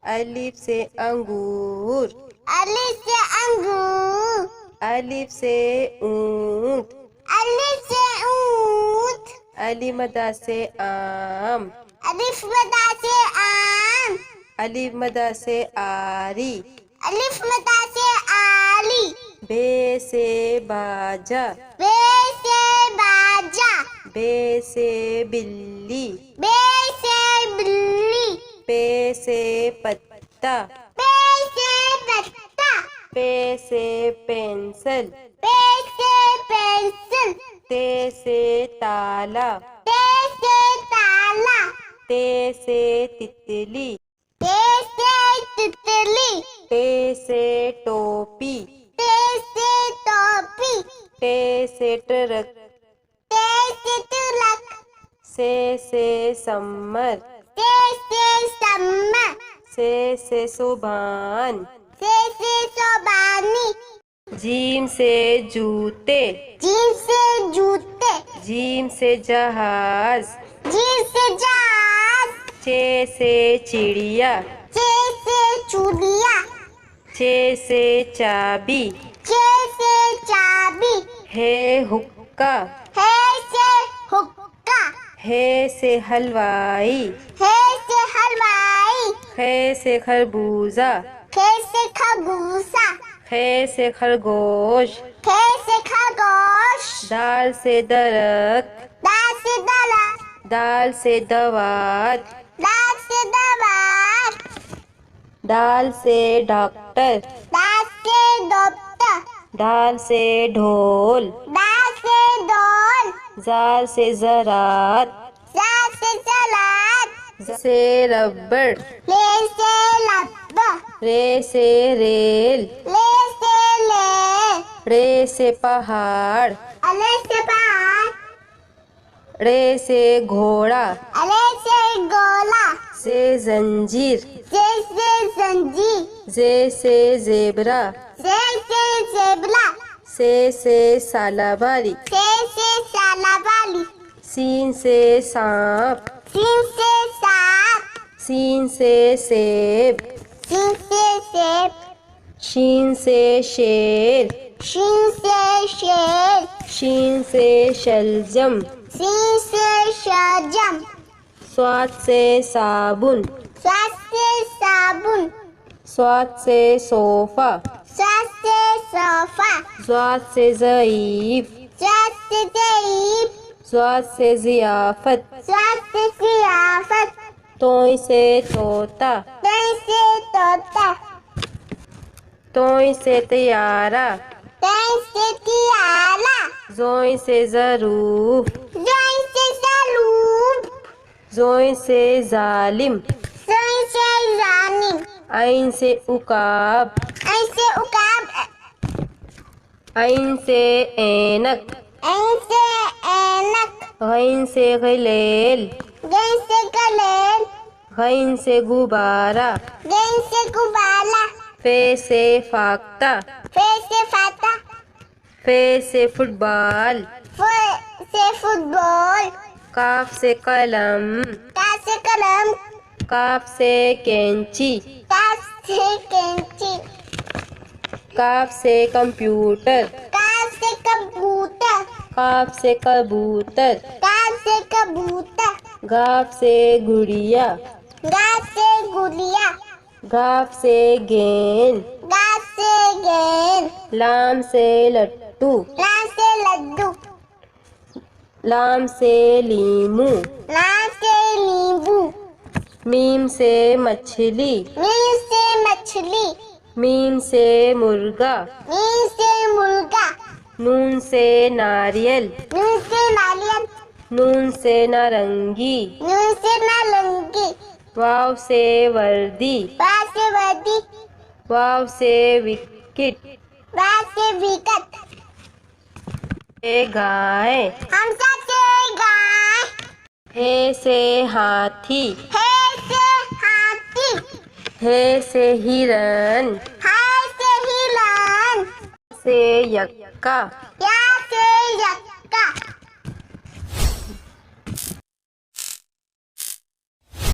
अलिफ से अंगूर। अलिफ से अंगूर। अलिफ से ऊंट। अलिफ से ऊंट। अलिफ मदा से आम। अलिफ मदा से आम। अलिफ मदा से आरी। अलिफ मदा से आली। बे से बाजा। बे से बाजा। बे से बिल्ली। बे से बिल्ली। पे से पत्ता। पे से पत्ता। पे से पेंसिल। पे से पेंसिल। ते से ताला। ते से ताला। ते से तितली। ते से तितली। टे से टोपी। ते से टोपी। टे से ट्रक। ते से तिलक। से सम्मर। ते से सम्मर। से सुभान। से सोबानी। जीम से जूते। जीम से जूते। जीम से जहाज। जीम से जहाज। चे से चिड़िया। चे से चूड़िया। चे से चाबी। चे से चाबी। है हुक्का। है से हुक्का। है से हलवाई। है से हलवाई। है से खरबूजा। खे से खरबूजा। खे से खरगोश। खे से खरगोश। दाल से दरख्त। दाल से दरख्त। दाल से दवात। दाल से दवात। दाल से डॉक्टर। दाल से डॉक्टर। दाल से ढोल। दाल से ढोल। जाल से ज़रात। जाल से ज़रात। ज़ से रबड़। ले से रबर। रे से रेल। ले से ले। रे से पहाड़। अले से पहाड़। रे से घोड़ा। अले से गोला। से जंजीर। जे से जंजीर। जे से ज़ेबरा। जे से ज़ेबरा। से सालाबारी। से सालाबाली। सीन से सांप। सीन से सांप। सीन से सेब। सीन से सेब। शीन से शेर। शीन से शेर। शीन से शलजम। शीन से शलजम। स्वाद से साबुन। स्वाद से साबुन। स्वाद से सोफा। स्वाद से सोफा। स्वाद से ज़ईफ। स्वाद से ज़ईफ। स्वाद से ज़ियाफत। स्वाद से ज़ियाफत। तोय से तोता। तोय से तोता। तोय से तैयारा। तोय से तियारा। जोय से ज़रूफ। जोय से ज़रूफ। जोय से जालिम। जोय से जालिम। आइन से उकाब। ऐन से उकाब। आइन से ऐनक। ऐन से ऐनक। गैन से गलेल। गैन से गलेल। गैन से गुब्बारा। गैन से गुब्बारा। फे से फाख्ता। फे से फाता। फे से फुटबॉल। फे से फुटबॉल। काफ से कलम। काफ से कलम। काफ से कैंची। काफ से कैंची। काफ से कंप्यूटर। काफ से कंप्यूटर। काफ से कबूतर। काफ से कबूतर। गाफ से गुड़िया। गाफ से गुड़िया। गाफ से गेंद। गाफ से गेंद। लाम से लट्टू। लाम से लड्डू। लाम से लीमू। लाम से नींबू। मीम से मछली। मीम से मछली। मीम से मुर्गा। मीम से मुर्गा। नून से नारियल। नून से नारियल। नून से नारंगी। नून से नारंगी। वाव से वर्दी। वाव से वर्दी। वाव से विकेट। वाव से विकेट। ए गाय। हमसा से गाय। हे से हाथी। हे से हाथी। हे से हिरन। हाय से हिरण। से यक्का।